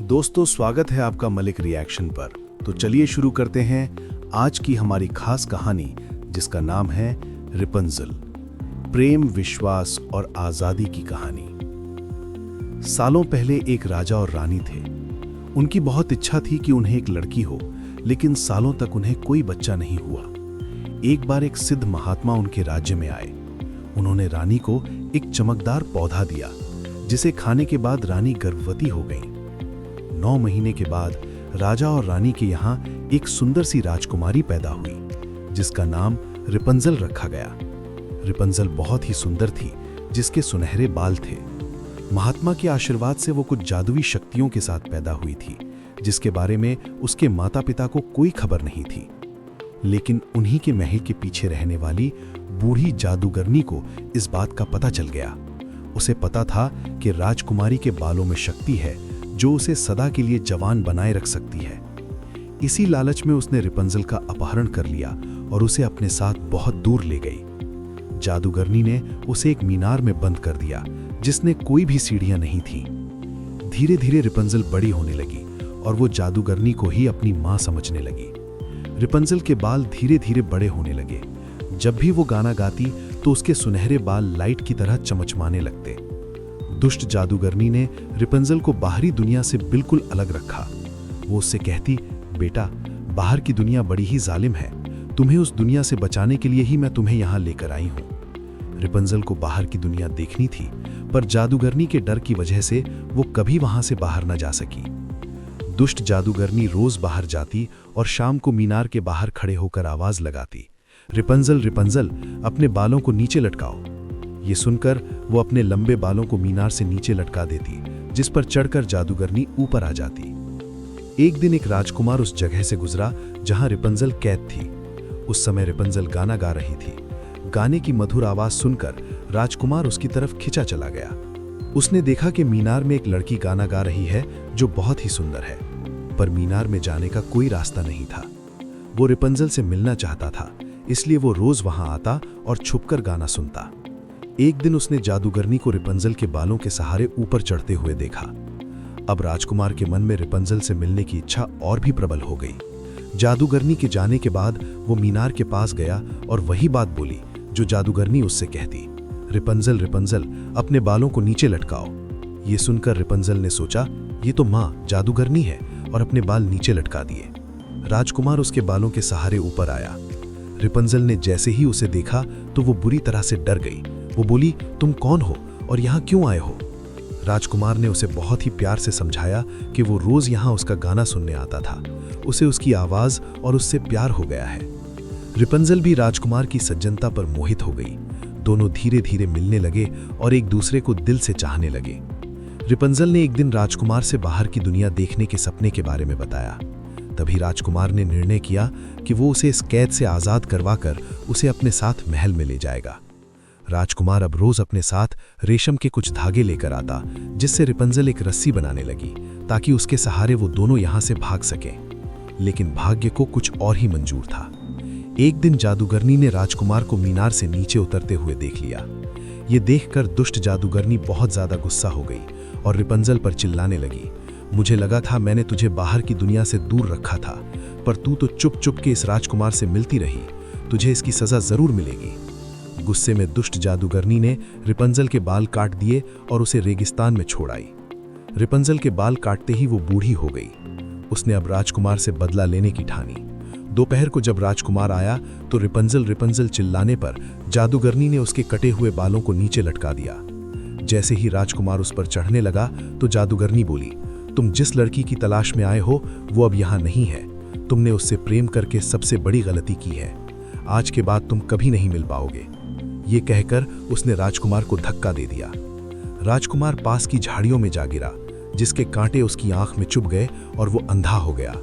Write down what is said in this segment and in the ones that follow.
दोस्तों, स्वागत है आपका मलिक रिएक्शन पर। तो चलिए शुरू करते हैं आज की हमारी खास कहानी, जिसका नाम है रेपुंज़ल। प्रेम, विश्वास और आज़ादी की कहानी। सालों पहले एक राजा और रानी थे। उनकी बहुत इच्छा थी कि उन्हें एक लड़की हो, लेकिन सालों तक उन्हें कोई बच्चा नहीं हुआ। एक बार एक सिद्ध महात्मा उनके राज्य में आए। उन्होंने रानी को एक चमकदार पौधा दिया, जिसे खाने के बाद रानी गर्भवती हो गई। 9 महीने के बाद राजा और रानी के यहाँ एक सुंदर सी राजकुमारी पैदा हुई, जिसका नाम रेपुंज़ल रखा गया। रेपुंज़ल बहुत ही सुंदर थी, जिसके सुनहरे बाल थे। महात्मा के आशीर्वाद से वो कुछ जादुई शक्तियों के साथ पैदा हुई थी, जिसके बारे में उसके माता पिता को कोई खबर नहीं थी। लेकिन उन्हीं के महल के पीछे रहने वाली बूढ़ी जादूगरनी को इस बात का पता चल गया। उसे पता था कि राजकुमारी के बालों में शक्ति है, जो उसे सदा के लिए जवान बनाए रख सकती है। इसी लालच में उसने रेपुंज़ल का अपहरण कर लिया और उसे अपने साथ बहुत दूर ले गई। जादूगरनी ने उसे एक मीनार में बंद कर दिया, जिसने कोई भी सीढ़ियां नहीं थी। धीरे धीरे रेपुंज़ल बड़ी होने लगी और वो जादूगरनी को ही अपनी मां समझने लगी। रेपुंज़ल के बाल धीरे धीरे बड़े होने लगे। जब भी वो गाना गाती तो उसके सुनहरे बाल लाइट की तरह चमचमाने लगते। दुष्ट जादूगरनी ने रेपुंज़ल को बाहरी दुनिया से बिल्कुल अलग रखा। वो उससे कहती, बेटा, बाहर की दुनिया बड़ी ही जालिम है। तुम्हें उस दुनिया से बचाने के लिए ही मैं तुम्हें यहाँ लेकर आई हूँ। रेपुंज़ल को बाहर की दुनिया देखनी थी, पर जादूगरनी के डर की वजह से वो कभी वहां से बाहर न जा सकी। दुष्ट जादूगरनी रोज बाहर जाती और शाम को मीनार के बाहर खड़े होकर आवाज लगाती, रेपुंज़ल, रेपुंज़ल, अपने बालों को नीचे लटकाओ। ये सुनकर वो अपने लंबे बालों को मीनार से नीचे लटका देती, जिस पर चढ़कर जादूगरनी ऊपर आ जाती। एक दिन एक राजकुमार उस जगह से गुजरा जहां रेपुंज़ल कैद थी। उस समय रेपुंज़ल गाना गा रही थी। गाने की मधुर आवाज सुनकर राजकुमार उसकी तरफ खिंचा चला गया। उसने देखा कि मीनार में एक लड़की गाना गा रही है, जो बहुत ही सुंदर है, पर मीनार में जाने का कोई रास्ता नहीं था। वो रेपुंज़ल से मिलना चाहता था, इसलिए वो रोज वहां आता और छुपकर गाना सुनता। एक दिन उसने जादूगरनी को रेपुंज़ल के बालों के सहारे ऊपर चढ़ते हुए देखा। अब राजकुमार के मन में रेपुंज़ल से मिलने की इच्छा और भी प्रबल हो गई। जादूगरनी के जाने के बाद वो मीनार के पास गया और वही बात बोली जो जादूगरनी उससे कहती, रेपुंज़ल, रेपुंज़ल, अपने बालों को नीचे लटकाओ। ये सुनकर रेपुंज़ल ने सोचा, ये तो माँ जादूगरनी है, और अपने बाल नीचे लटका दिए। राजकुमार उसके बालों के सहारे ऊपर आया। रेपुंज़ल ने जैसे ही उसे देखा तो वो बुरी तरह से डर गई। वो बोली, तुम कौन हो और यहाँ क्यों आए हो? राजकुमार ने उसे बहुत ही प्यार से समझाया कि वो रोज यहाँ उसका गाना सुनने आता था। उसे उसकी आवाज और उससे प्यार हो गया है। रेपुंज़ल भी राजकुमार की सज्जनता पर मोहित हो गई। दोनों धीरे धीरे मिलने लगे और एक दूसरे को दिल से चाहने लगे। रेपुंज़ल ने एक दिन राजकुमार से बाहर की दुनिया देखने के सपने के बारे में बताया। तभी राजकुमार ने निर्णय किया कि वो उसे इस कैद से आजाद करवाकर उसे अपने साथ महल में ले जाएगा। राजकुमार अब रोज अपने साथ रेशम के कुछ धागे लेकर आता, जिससे रेपुंज़ल एक रस्सी बनाने लगी, ताकि उसके सहारे वो दोनों यहाँ से भाग सकें। लेकिन भाग्य को कुछ और ही मंजूर था। एक दिन जादूगरनी ने राजकुमार को मीनार से नीचे उतरते हुए देख लिया। ये देखकर दुष्ट जादूगरनी बहुत ज्यादा गुस्सा हो गई और रेपुंज़ल पर चिल्लाने लगी, मुझे लगा था मैंने तुझे बाहर की दुनिया से दूर रखा था, पर तू तो चुप चुप के इस राजकुमार से मिलती रही। तुझे इसकी सजा जरूर मिलेगी। गुस्से में दुष्ट जादूगरनी ने रेपुंज़ल के बाल काट दिए और उसे रेगिस्तान में छोड़ आई। रेपुंज़ल के बाल काटते ही वो बूढ़ी हो गई। उसने अब राजकुमार से बदला लेने की ठानी। दोपहर को जब राजकुमार आया तो रेपुंज़ल, रेपुंज़ल चिल्लाने पर जादूगरनी ने उसके कटे हुए बालों को नीचे लटका दिया। जैसे ही राजकुमार उस पर चढ़ने लगा तो जादूगरनी बोली, तुम जिस लड़की की तलाश में आए हो वो अब यहाँ नहीं है। तुमने उससे प्रेम करके सबसे बड़ी गलती की है। आज के बाद तुम कभी नहीं मिल पाओगे। ये कहकर उसने राजकुमार को धक्का दे दिया। राजकुमार पास की झाड़ियों में जा गिरा, जिसके कांटे उसकी आंख में चुभ गए और वो अंधा हो गया।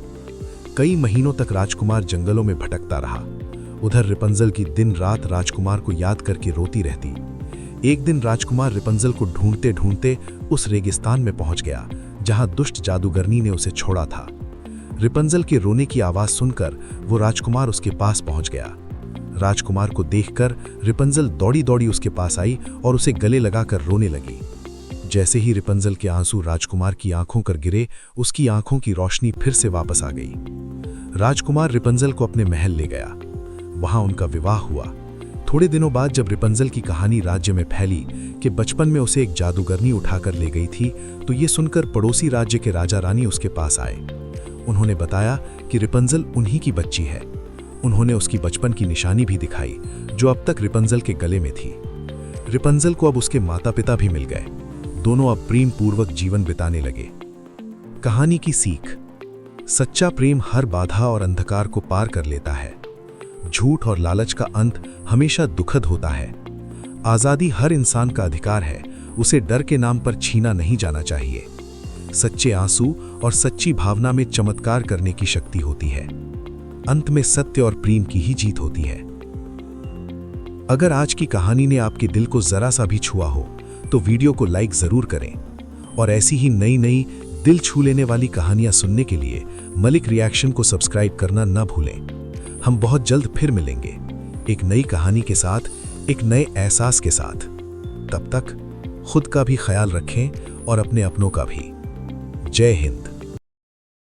कई महीनों तक राजकुमार जंगलों में भटकता रहा। उधर रेपुंज़ल की दिन रात राजकुमार को याद करके रोती रहती। एक दिन राजकुमार रेपुंज़ल को ढूंढते ढूंढते उस रेगिस्तान में पहुंच गया, जहां दुष्ट जादूगरनी ने उसे छोड़ा था। रेपुंज़ल के रोने की आवाज सुनकर वो राजकुमार उसके पास पहुंच गया। राजकुमार को देखकर रेपुंज़ल दौड़ी दौड़ी उसके पास आई और उसे गले लगाकर रोने लगी। जैसे ही रिपंजल के आंसू राजकुमार की आंखों पर गिरे, उसकी आंखों की रोशनी फिर से वापस आ गई। राजकुमार रिपंजल को अपने महल ले गया। वहां उनका विवाह हुआ। थोड़े दिनों बाद जब रिपंजल की कहानी राज्य में फैली कि बचपन में उसे एक जादूगरनी उठाकर ले गई थी, तो ये सुनकर पड़ोसी राज्य के राजा रानी उसके पास आए। उन्होंने बताया कि रिपंजल उन्हीं की बच्ची है। उन्होंने उसकी बचपन की निशानी भी दिखाई, जो अब तक रिपंजल के गले में थी। रिपंजल को अब उसके माता पिता भी मिल गए। दोनों अब प्रेम पूर्वक जीवन बिताने लगे। कहानी की सीख: सच्चा प्रेम हर बाधा और अंधकार को पार कर लेता है। झूठ और लालच का अंत हमेशा दुखद होता है। आजादी हर इंसान का अधिकार है, उसे डर के नाम पर छीना नहीं जाना चाहिए। सच्चे आंसू और सच्ची भावना में चमत्कार करने की शक्ति होती है। अंत में सत्य और प्रेम की ही जीत होती है। अगर आज की कहानी ने आपके दिल को जरा सा भी छुआ हो तो वीडियो को लाइक जरूर करें, और ऐसी ही नई नई दिल छू लेने वाली कहानियां सुनने के लिए मलिक रिएक्शन को सब्सक्राइब करना न भूलें। हम बहुत जल्द फिर मिलेंगे, एक नई कहानी के साथ, एक नए एहसास के साथ। तब तक खुद का भी ख्याल रखें और अपने अपनों का भी। जय हिंद।